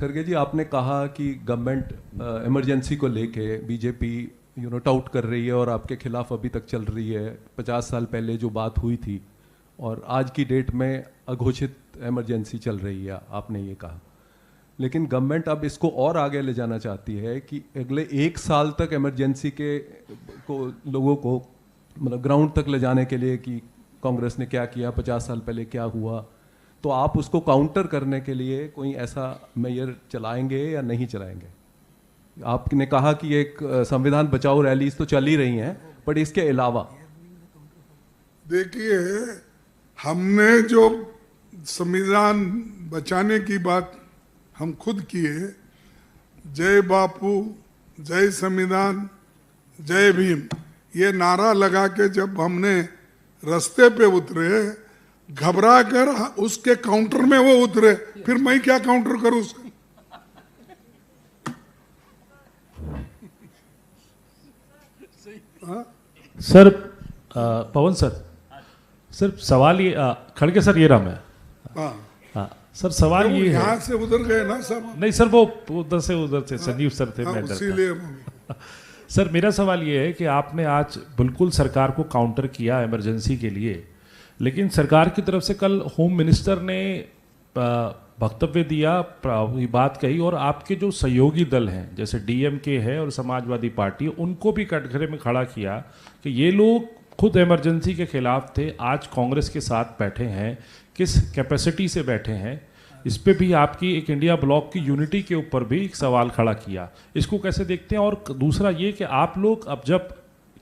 खरगे जी, आपने कहा कि गवर्नमेंट इमरजेंसी को लेके बीजेपी टाउट कर रही है और आपके खिलाफ अभी तक चल रही है। 50 साल पहले जो बात हुई थी और आज की डेट में अघोषित इमरजेंसी चल रही है, आपने ये कहा। लेकिन गवर्नमेंट अब इसको और आगे ले जाना चाहती है कि अगले 1 साल तक इमरजेंसी लोगों को मतलब ग्राउंड तक ले जाने के लिए कि कांग्रेस ने क्या किया, 50 साल पहले क्या हुआ, तो आप उसको काउंटर करने के लिए कोई ऐसा मेजर चलाएंगे या नहीं चलाएंगे? आपने कहा कि एक संविधान बचाओ रैलीज तो चल ही रही हैं, बट इसके अलावा देखिए, हमने जो संविधान बचाने की बात हम खुद किए, जय बापू, जय संविधान, जय भीम, ये नारा लगा के जब हमने रास्ते पे उतरे, घबरा कर उसके काउंटर में वो उतरे, फिर मैं क्या काउंटर करूं उसका? सर पवन सर सवाल ये खड़गे सर, ये रहा मैं। हाँ सर, सवाल ये है, यहाँ से उधर गए ना सब? नहीं सर, वो उधर से संजीव सर थे, मैं इसीलिए सर मेरा सवाल ये है कि आपने आज बिल्कुल सरकार को काउंटर किया इमरजेंसी के लिए, लेकिन सरकार की तरफ से कल होम मिनिस्टर ने वक्तव्य दिया, बात कही, और आपके जो सहयोगी दल हैं जैसे डीएमके है और समाजवादी पार्टी, उनको भी कटघरे में खड़ा किया कि ये लोग खुद इमरजेंसी के खिलाफ थे, आज कांग्रेस के साथ बैठे हैं, किस कैपेसिटी से बैठे हैं। इस पे भी आपकी एक इंडिया ब्लॉक की यूनिटी के ऊपर भी एक सवाल खड़ा किया। इसको कैसे देखते हैं? और दूसरा ये कि आप लोग अब जब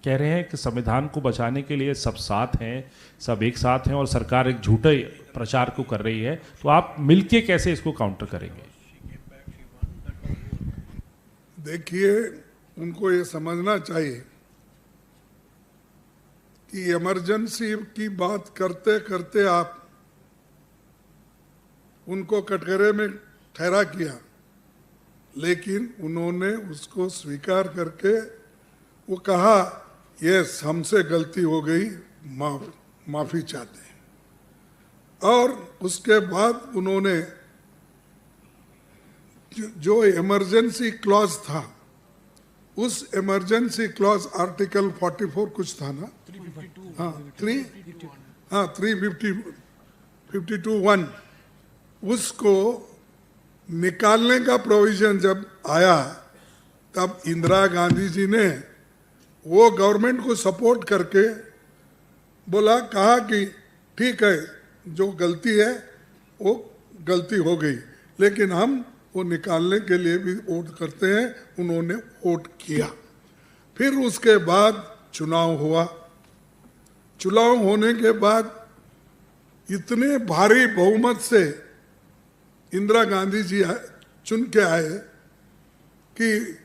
कह रहे हैं कि संविधान को बचाने के लिए सब साथ हैं, सब एक साथ हैं और सरकार एक झूठे प्रचार को कर रही है, तो आप मिलके कैसे इसको काउंटर करेंगे? देखिए, उनको ये समझना चाहिए कि इमरजेंसी की बात करते करते आप उनको कटघरे में ठहरा किया, लेकिन उन्होंने उसको स्वीकार करके वो कहा, यस हमसे गलती हो गई, माफी चाहते हैं। और उसके बाद उन्होंने जो इमरजेंसी क्लॉज था, उस इमरजेंसी क्लॉज आर्टिकल 44 कुछ था ना, 352(1), उसको निकालने का प्रोविजन जब आया, तब इंदिरा गांधी जी ने वो गवर्नमेंट को सपोर्ट करके कहा कि ठीक है, जो गलती है वो गलती हो गई, लेकिन हम वो निकालने के लिए भी वोट करते हैं। उन्होंने वोट किया। फिर उसके बाद चुनाव हुआ। चुनाव होने के बाद इतने भारी बहुमत से इंदिरा गांधी जी चुन के आए कि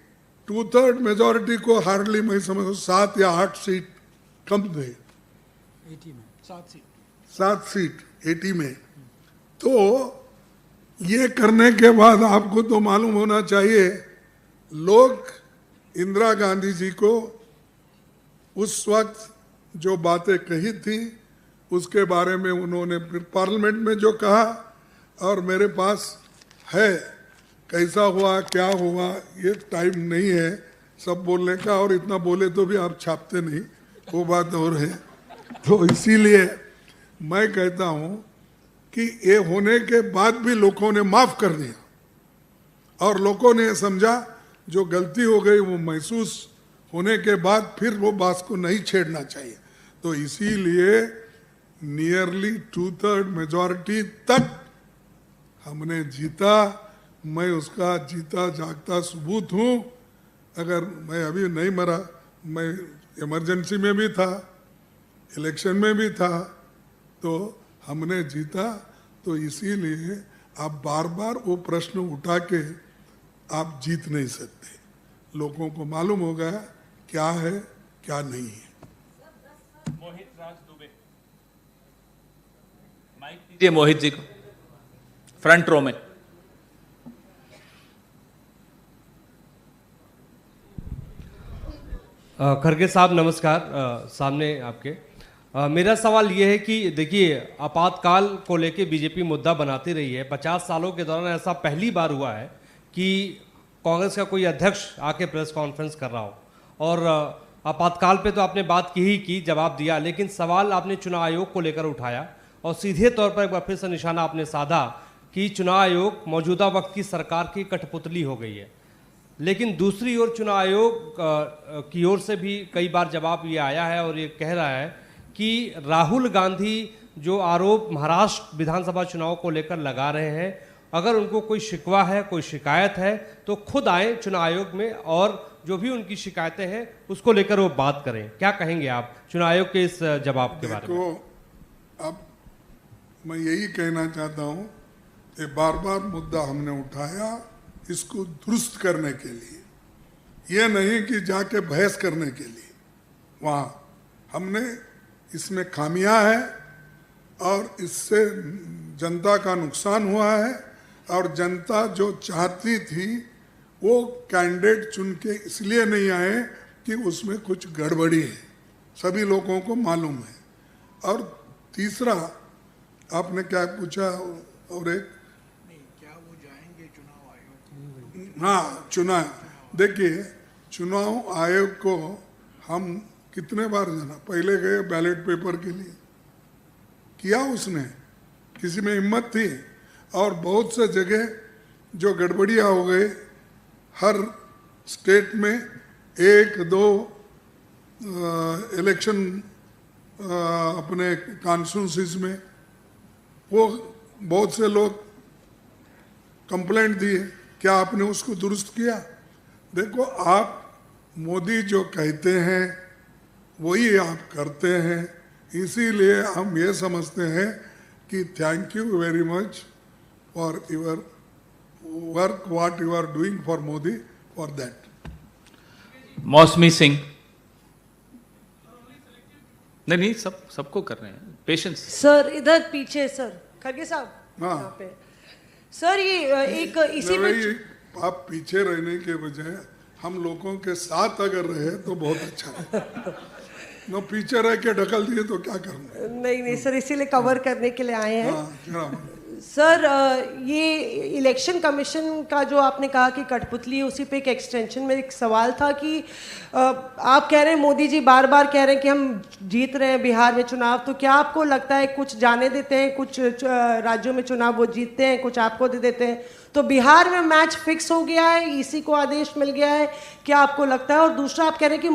2/3 मेजॉरिटी को हार्डली मैं समझ 7 या 8 सीट कम थे, 7 सीट 80 में। तो ये करने के बाद आपको तो मालूम होना चाहिए, लोग इंदिरा गांधी जी को उस वक्त जो बातें कही थी उसके बारे में उन्होंने फिर पार्लियामेंट में जो कहा, और मेरे पास है कैसा हुआ क्या हुआ, ये टाइम नहीं है सब बोलने का, और इतना बोले तो भी आप छापते नहीं, वो बात और है। तो इसीलिए मैं कहता हूँ कि ये होने के बाद भी लोगों ने माफ कर दिया, और लोगों ने समझा जो गलती हो गई वो महसूस होने के बाद फिर वो बात को नहीं छेड़ना चाहिए। तो इसीलिए नियरली 2/3 मेजॉरिटी तक हमने जीता। मैं उसका जीता जागता सबूत हूँ। अगर मैं अभी नहीं मरा, मैं इमरजेंसी में भी था, इलेक्शन में भी था, तो हमने जीता। तो इसीलिए आप बार बार वो प्रश्न उठा के आप जीत नहीं सकते। लोगों को मालूम होगा क्या है क्या नहीं है। मोहित राज दुबे, माइक दीजिए मोहित जी को, फ्रंट रो में। खरगे साहब नमस्कार। सामने आपके मेरा सवाल ये है कि देखिए, आपातकाल को लेके बीजेपी मुद्दा बनाती रही है। 50 सालों के दौरान ऐसा पहली बार हुआ है कि कांग्रेस का कोई अध्यक्ष आके प्रेस कॉन्फ्रेंस कर रहा हो, और आपातकाल पे तो आपने बात की जवाब दिया, लेकिन सवाल आपने चुनाव आयोग को लेकर उठाया और सीधे तौर पर एक बार फिर से निशाना आपने साधा कि चुनाव आयोग मौजूदा वक्त की सरकार की कठपुतली हो गई है। लेकिन दूसरी ओर चुनाव आयोग की ओर से भी कई बार जवाब ये आया है और ये कह रहा है कि राहुल गांधी जो आरोप महाराष्ट्र विधानसभा चुनाव को लेकर लगा रहे हैं, अगर उनको कोई शिकवा है, कोई शिकायत है, तो खुद आए चुनाव आयोग में और जो भी उनकी शिकायतें हैं उसको लेकर वो बात करें। क्या कहेंगे आप चुनाव आयोग के इस जवाब के बारे में? अब मैं यही कहना चाहता हूँ कि बार बार मुद्दा हमने उठाया इसको दुरुस्त करने के लिए, ये नहीं कि जाके बहस करने के लिए। वहाँ हमने इसमें खामियां है और इससे जनता का नुकसान हुआ है, और जनता जो चाहती थी वो कैंडिडेट चुन के इसलिए नहीं आए कि उसमें कुछ गड़बड़ी है, सभी लोगों को मालूम है। और तीसरा आपने क्या पूछा, और एक क्या वो जाएंगे चुनाव आयोग? हाँ, चुनाव, देखिए चुनाव आयोग को हम कितने बार जाना, पहले गए बैलेट पेपर के लिए, किया उसने, किसी में हिम्मत थी, और बहुत से जगह जो गड़बड़ियाँ हो गए, हर स्टेट में 1-2 इलेक्शन अपने कॉन्स्टिट्यूंसीज में वो बहुत से लोग कंप्लेंट दिए, क्या आपने उसको दुरुस्त किया? देखो, आप मोदी जो कहते हैं वही आप करते हैं, इसीलिए हम ये समझते हैं कि thank you very much for your work what you are doing for Modi, for that. Mausami Singh. नहीं, सबको कर रहे हैं, पेशेंस। सर इधर पीछे, सर खड़गे साहब हाँ। यहाँ पे। सर ये एक इसी में आप पीछे रहने के बजाय हम लोगों के साथ अगर रहे तो बहुत अच्छा है। न पीछे रह के ढकल दिए तो क्या करूँगा? नहीं सर, इसीलिए कवर करने के लिए आए हैं। हाँ, सर ये इलेक्शन कमीशन का जो आपने कहा कि कठपुतली है, उसी पे एक एक्सटेंशन में एक सवाल था कि आप कह रहे हैं मोदी जी बार बार कह रहे हैं कि हम जीत रहे हैं बिहार में चुनाव, तो क्या आपको लगता है कुछ जाने देते हैं, कुछ राज्यों में चुनाव वो जीतते हैं, कुछ आपको दे देते हैं, तो बिहार में मैच फिक्स हो गया है, इसी को आदेश मिल गया है, क्या आपको लगता है? और दूसरा आप कह रहे हैं कि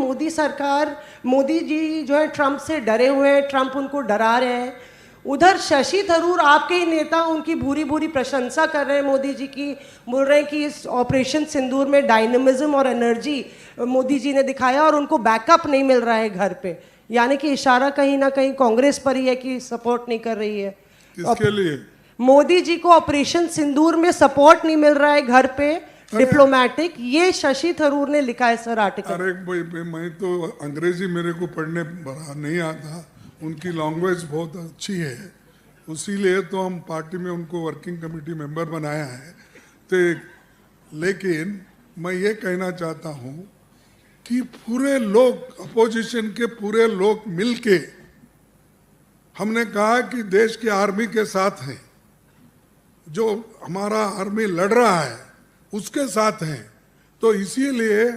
मोदी जी जो है ट्रंप से डरे हुए हैं, ट्रंप उनको डरा रहे हैं। उधर शशि थरूर आपके ही नेता उनकी भूरी प्रशंसा कर रहे हैं मोदी जी की, बोल रहे हैं कि इस ऑपरेशन सिंदूर में डायनेमिज्म और एनर्जी मोदी जी ने दिखाया और उनको बैकअप नहीं मिल रहा है घर पे, यानी कि इशारा कहीं ना कहीं कांग्रेस पर ही है कि सपोर्ट नहीं कर रही है। किसके लिए? मोदी जी को ऑपरेशन सिंदूर में सपोर्ट नहीं मिल रहा है घर पे डिप्लोमेटिक, ये शशि थरूर ने लिखा है सर आर्टिकल। अरे भाई, मैं तो अंग्रेजी मेरे को पढ़ने नहीं आता, उनकी लैंग्वेज बहुत अच्छी है, उसीलिए तो हम पार्टी में उनको वर्किंग कमेटी मेंबर बनाया है। तो लेकिन मैं ये कहना चाहता हूँ कि पूरे लोग, अपोजिशन के पूरे लोग मिलके हमने कहा कि देश के आर्मी के साथ हैं, जो हमारा आर्मी लड़ रहा है उसके साथ हैं। तो इसीलिए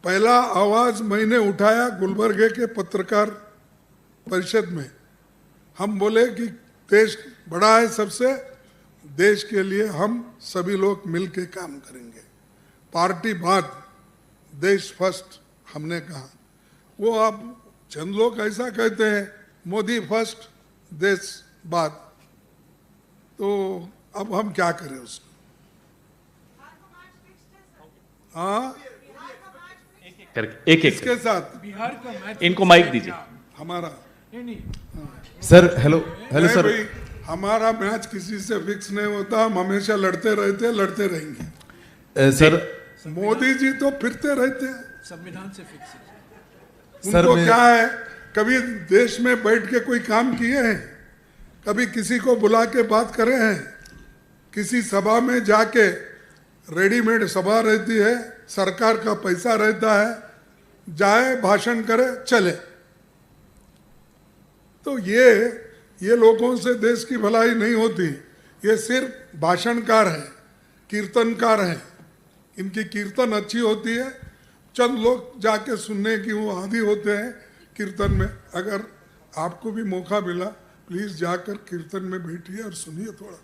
पहला आवाज मैंने उठाया गुलबर्गे के पत्रकार परिषद में, हम बोले कि देश बड़ा है सबसे, देश के लिए हम सभी लोग मिल के काम करेंगे, पार्टी बात, देश फर्स्ट हमने कहा। वो आप चंद लोग ऐसा कहते हैं मोदी फर्स्ट देश बात, तो अब हम क्या करें उसको? हाँ, एक इसके साथ इनको माइक दीजिए। हमारा सर हेलो नहीं सर। भाई, हमारा मैच किसी से फिक्स नहीं होता, हम हमेशा लड़ते रहते, लड़ते रहेंगे। सर मोदी जी तो फिरते रहते हैं, संविधान से फिक्स है। सर उनको मैं- क्या है, कभी देश में बैठ के कोई काम किए हैं? कभी किसी को बुला के बात करे हैं? किसी सभा में जाके, रेडीमेड सभा रहती है, सरकार का पैसा रहता है, जाए भाषण करे चले। तो ये लोगों से देश की भलाई नहीं होती, ये सिर्फ भाषणकार है। कीर्तनकार हैं, इनकी कीर्तन अच्छी होती है, चंद लोग जाके सुनने की वो आदी होते हैं कीर्तन में। अगर आपको भी मौका मिला प्लीज जाकर कीर्तन में बैठिए और सुनिए थोड़ा।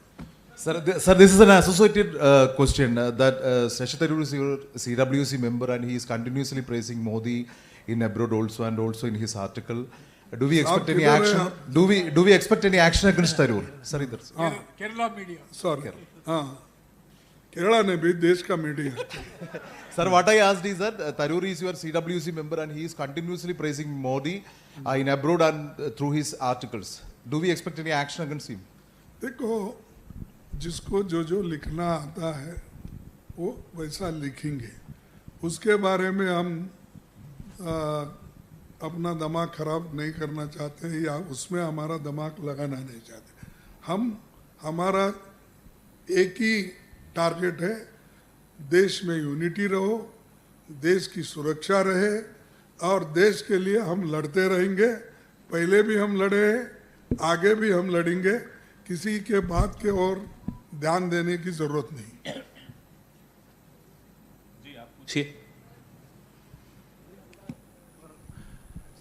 Sir, this is an associated question that Shashi Tharoor is your CWC member and he is continuously praising Modi in abroad also and also in his article. Do we expect any action? Do we expect any action against Tharoor? Sir, इधर से. Kerala media sorry, हाँ, केरला ने भी देश का media. Sir, what I asked is that Tharoor is your CWC member and he is continuously praising Modi in abroad and through his articles. Do we expect any action against him? देखो, जिसको जो जो लिखना आता है वो वैसा लिखेंगे, उसके बारे में हम अपना दिमाग खराब नहीं करना चाहते हैं या उसमें हमारा दिमाग लगाना नहीं चाहते। हमारा एक ही टारगेट है, देश में यूनिटी रहो, देश की सुरक्षा रहे और देश के लिए हम लड़ते रहेंगे। पहले भी हम लड़े हैं, आगे भी हम लड़ेंगे। किसी के बात के ओर ध्यान देने की जरूरत नहीं। जी आप पूछिए।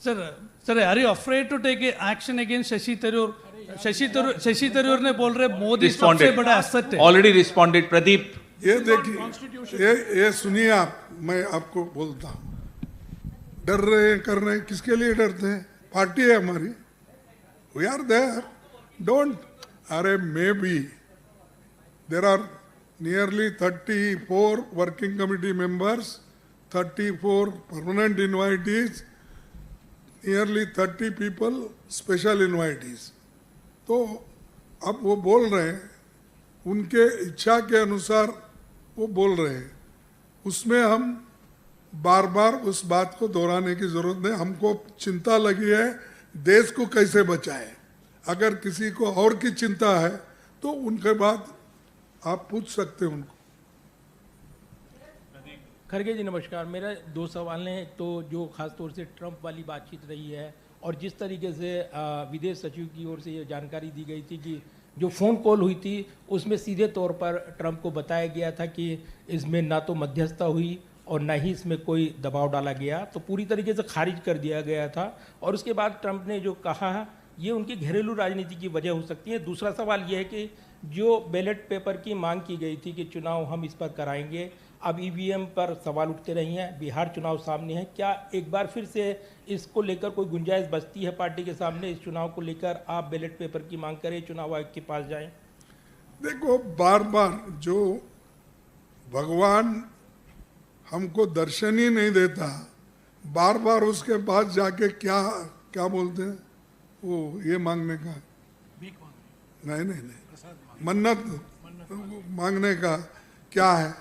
Sir are you afraid to take action against Shashi Tharoor? Shashi Tharoor ने बोल रहे मोदी सबसे बड़ा असर है। Already responded. प्रदीप, ये देखिए, ये सुनिए आप, मैं आपको बोलता हूँ, डर रहे हैं, कर रहे हैं, किसके लिए डरते हैं? पार्टी है हमारी, वी आर देयर, डोंट। अरे may be there are nearly 34 working committee members, 34 permanent invitees, nearly 30 people special invitees. तो अब वो बोल रहे हैं, उनके इच्छा के अनुसार वो बोल रहे हैं, उसमें हम बार बार उस बात को दोहराने की जरूरत नहीं। हमको चिंता लगी है देश को कैसे बचाए। अगर किसी को और की चिंता है तो उनके बाद आप पूछ सकते हैं उनको। खड़गे जी नमस्कार, मेरा 2 सवाल हैं। तो जो खास तौर से ट्रंप वाली बातचीत रही है और जिस तरीके से विदेश सचिव की ओर से ये जानकारी दी गई थी कि जो फ़ोन कॉल हुई थी उसमें सीधे तौर पर ट्रंप को बताया गया था कि इसमें ना तो मध्यस्थता हुई और ना ही इसमें कोई दबाव डाला गया, तो पूरी तरीके से खारिज कर दिया गया था। और उसके बाद ट्रंप ने जो कहा ये उनकी घरेलू राजनीति की वजह हो सकती है। दूसरा सवाल ये है कि जो बैलेट पेपर की मांग की गई थी कि चुनाव हम इस पर कराएंगे, अब ईवीएम पर सवाल उठते रही हैं, बिहार चुनाव सामने है, क्या एक बार फिर से इसको लेकर कोई गुंजाइश बचती है पार्टी के सामने, इस चुनाव को लेकर आप बैलेट पेपर की मांग करें, चुनाव आयोग के पास जाएं? देखो, बार बार जो भगवान हमको दर्शन ही नहीं देता, बार बार उसके पास जाके क्या क्या बोलते हैं वो, ये मांगने का नहीं, मन्नत मांगने का क्या है?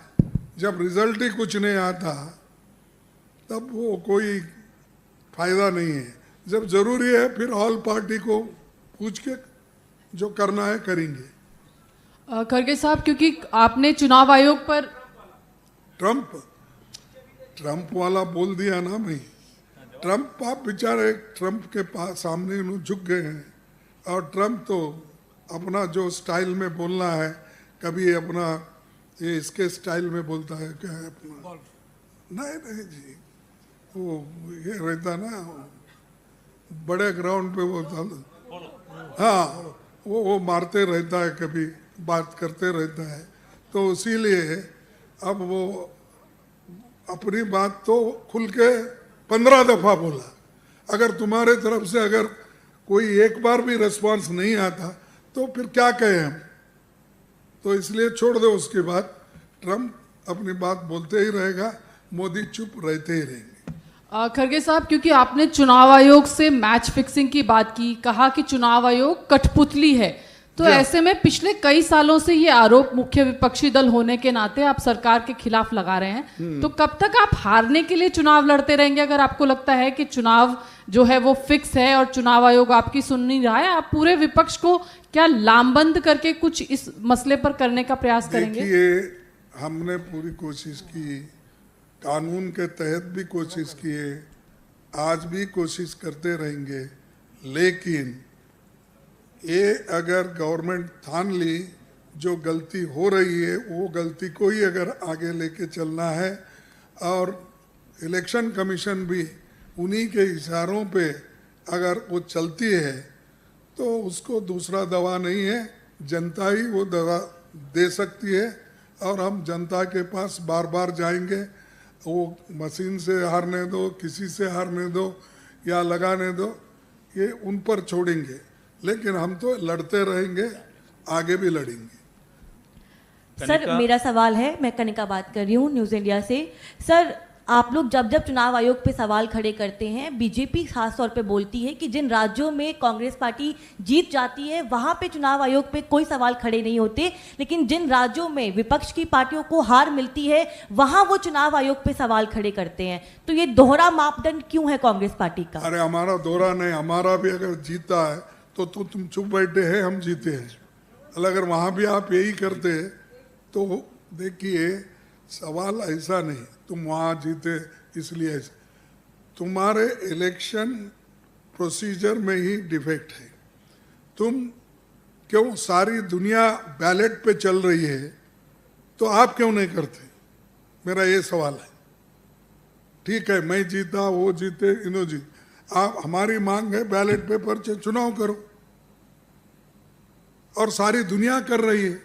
जब रिजल्ट ही कुछ नहीं आता तब वो कोई फायदा नहीं है। जब जरूरी है फिर ऑल पार्टी को पूछ के जो करना है करेंगे। खड़गे साहब, क्योंकि आपने चुनाव आयोग पर ट्रंप वाला बोल दिया ना भाई, ट्रंप आप बेचारे ट्रंप के पास सामने उन्होंने झुक गए हैं। और ट्रंप तो अपना जो स्टाइल में बोलना है, कभी अपना ये इसके स्टाइल में बोलता है, क्या है अपना, नहीं जी, वो ये रहता ना बड़े ग्राउंड पे बोलता, हाँ वो मारते रहता है, कभी बात करते रहता है। तो इसीलिए अब वो अपनी बात तो खुल के 15 दफा बोला। अगर तुम्हारे तरफ से अगर कोई एक बार भी रिस्पांस नहीं आता तो फिर क्या कहें हम? तो इसलिए छोड़ दो, उसके बाद ट्रंप अपनी बात बोलते ही रहेगा, मोदी चुप रहते ही रहेंगे। खड़गे साहब, क्योंकि आपने चुनाव आयोग से मैच फिक्सिंग की बात की, कहा कि चुनाव आयोग कठपुतली है, तो ऐसे में पिछले कई सालों से ये आरोप मुख्य विपक्षी दल होने के नाते आप सरकार के खिलाफ लगा रहे हैं, तो कब तक आप हारने के लिए चुनाव लड़ते रहेंगे? अगर आपको लगता है कि चुनाव जो है वो फिक्स है और चुनाव आयोग आपकी सुन नहीं रहा है, आप पूरे विपक्ष को क्या लामबंद करके कुछ इस मसले पर करने का प्रयास करेंगे? देखिए, हमने पूरी कोशिश की, कानून के तहत भी कोशिश किए, आज भी कोशिश करते रहेंगे, लेकिन ये अगर गवर्नमेंट ठान ली जो गलती हो रही है वो गलती को ही अगर आगे लेके चलना है, और इलेक्शन कमीशन भी उन्हीं के इशारों पे अगर वो चलती है तो उसको दूसरा दवा नहीं है, जनता ही वो दवा दे सकती है। और हम जनता के पास बार बार जाएंगे, वो मशीन से हारने दो, किसी से हारने दो या लगाने दो, ये उन पर छोड़ेंगे, लेकिन हम तो लड़ते रहेंगे, आगे भी लड़ेंगे। सर मेरा सवाल है, मैं कनिका बात कर रही हूँ न्यूज़ इंडिया से। सर आप लोग जब जब चुनाव आयोग पे सवाल खड़े करते हैं, बीजेपी खास तौर पे बोलती है कि जिन राज्यों में कांग्रेस पार्टी जीत जाती है वहां पे चुनाव आयोग पे कोई सवाल खड़े नहीं होते, लेकिन जिन राज्यों में विपक्ष की पार्टियों को हार मिलती है वहां वो चुनाव आयोग पे सवाल खड़े करते हैं। तो ये दोहरा मापदंड क्यों है कांग्रेस पार्टी का? अरे हमारा दोहरा नहीं, हमारा भी अगर जीता है तो तुम चुप बैठे हैं, हम जीते हैं। अगर वहां भी आप यही करते तो देखिए सवाल ऐसा नहीं तुम वहां जीते इसलिए ऐसा, तुम्हारे इलेक्शन प्रोसीजर में ही डिफेक्ट है। तुम क्यों सारी दुनिया बैलेट पे चल रही है तो आप क्यों नहीं करते, मेरा ये सवाल है। ठीक है मैं जीता, वो जीते, इन्हों जीते, आप हमारी मांग है बैलेट पेपर से चुनाव करो, और सारी दुनिया कर रही है,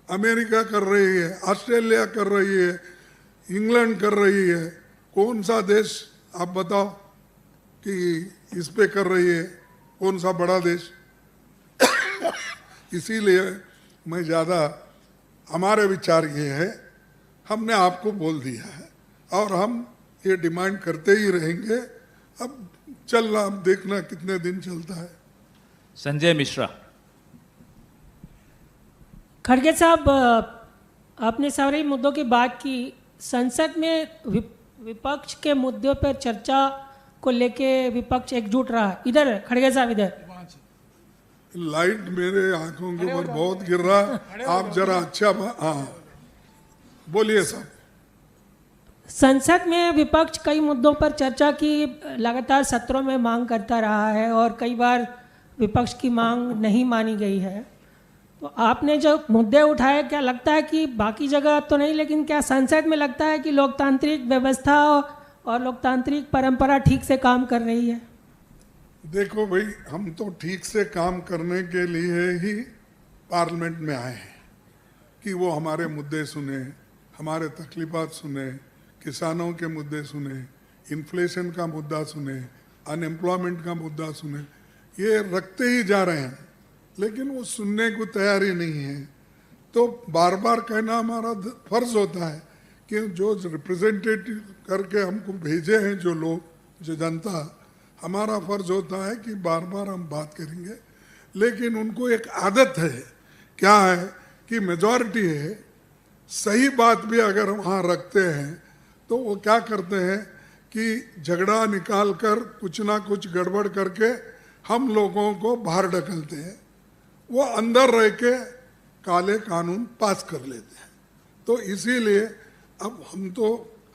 अमेरिका कर रही है, ऑस्ट्रेलिया कर रही है, इंग्लैंड कर रही है, कौन सा देश आप बताओ कि इस पे कर रही है, कौन सा बड़ा देश? इसीलिए मैं ज़्यादा, हमारे विचार ये है, हमने आपको बोल दिया है और हम ये डिमांड करते ही रहेंगे। अब चल रहा, अब देखना कितने दिन चलता है। संजय मिश्रा। खड़गे साहब, आपने सारे मुद्दों की बात की, संसद में विपक्ष के मुद्दों पर चर्चा को लेके विपक्ष एकजुट रहा। इधर खड़गे साहब, इधर लाइट मेरे आंखों के ऊपर बहुत गिर रहा है, आप जरा अच्छा हाँ बोलिए साहब। संसद में विपक्ष कई मुद्दों पर चर्चा की लगातार सत्रों में मांग करता रहा है और कई बार विपक्ष की मांग नहीं मानी गई है। तो आपने जो मुद्दे उठाए, क्या लगता है कि बाकी जगह तो नहीं, लेकिन क्या संसद में लगता है कि लोकतांत्रिक व्यवस्था और लोकतांत्रिक परंपरा ठीक से काम कर रही है? देखो भाई, हम तो ठीक से काम करने के लिए ही पार्लियामेंट में आए हैं कि वो हमारे मुद्दे सुने, हमारे तकलीफात सुने, किसानों के मुद्दे सुने, इन्फ्लेशन का मुद्दा सुने, अनएम्प्लॉयमेंट का मुद्दा सुने, ये रखते ही जा रहे हैं, लेकिन वो सुनने को तैयारी नहीं है। तो बार बार कहना हमारा फर्ज होता है कि जो रिप्रेजेंटेटिव करके हमको भेजे हैं जो लोग, जो जनता, हमारा फर्ज होता है कि बार बार हम बात करेंगे। लेकिन उनको एक आदत है, क्या है कि मेजॉरिटी है, सही बात भी अगर हम वहाँ रखते हैं तो वो क्या करते हैं कि झगड़ा निकाल कर कुछ ना कुछ गड़बड़ करके हम लोगों को बाहर ढकलते हैं, वो अंदर रह के काले कानून पास कर लेते हैं। तो इसीलिए अब हम तो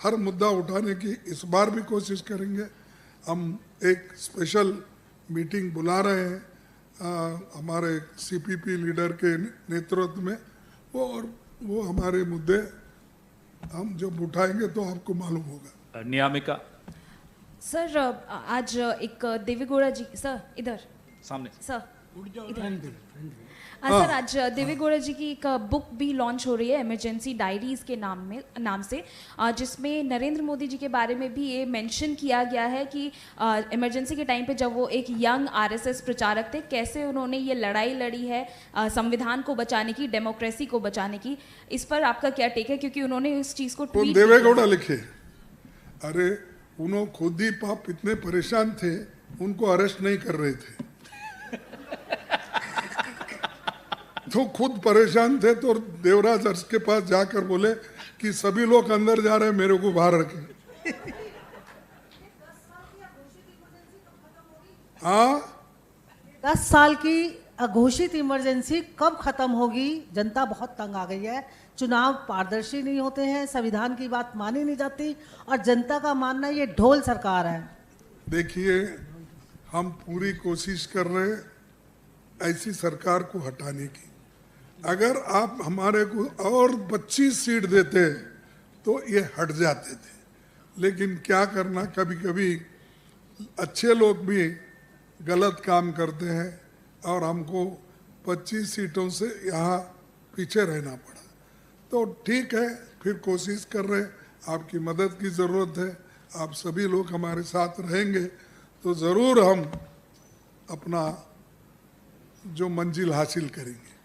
हर मुद्दा उठाने की इस बार भी कोशिश करेंगे। हम एक स्पेशल मीटिंग बुला रहे हैं हमारे सीपीपी लीडर के नेतृत्व में, वो हमारे मुद्दे हम जब उठाएंगे तो आपको मालूम होगा। नियामिका। सर आज एक देवेगौड़ा जी, सर इधर सामने, सर सर आज देवेगौड़ा जी की एक बुक भी लॉन्च हो रही है इमरजेंसी डायरीज के नाम से, जिसमें नरेंद्र मोदी जी के बारे में भी ये मेंशन किया गया है कि इमरजेंसी के टाइम पे जब वो एक यंग आरएसएस प्रचारक थे, कैसे उन्होंने ये लड़ाई लड़ी है संविधान को बचाने की, डेमोक्रेसी को बचाने की। इस पर आपका क्या टेक है, क्योंकि उन्होंने इस चीज़ को ट्वीट किया। देवेगौड़ा लिखे, अरे उन्होंने खुद ही पाप इतने परेशान थे, उनको अरेस्ट नहीं कर रहे थे तो खुद परेशान थे, तो देवराज अर्श के पास जाकर बोले कि सभी लोग अंदर जा रहे हैं, मेरे को बाहर रखें। हाँ, 10 साल की अघोषित इमरजेंसी कब खत्म होगी? जनता बहुत तंग आ गई है, चुनाव पारदर्शी नहीं होते हैं, संविधान की बात मानी नहीं जाती और जनता का मानना ये ढोल सरकार है। देखिए, हम पूरी कोशिश कर रहे हैं ऐसी सरकार को हटाने की, अगर आप हमारे को और 25 सीट देते तो ये हट जाते थे, लेकिन क्या करना, कभी कभी अच्छे लोग भी गलत काम करते हैं और हमको 25 सीटों से यहाँ पीछे रहना पड़ा। तो ठीक है, फिर कोशिश कर रहे, आपकी मदद की ज़रूरत है, आप सभी लोग हमारे साथ रहेंगे तो ज़रूर हम अपना जो मंजिल हासिल करेंगे।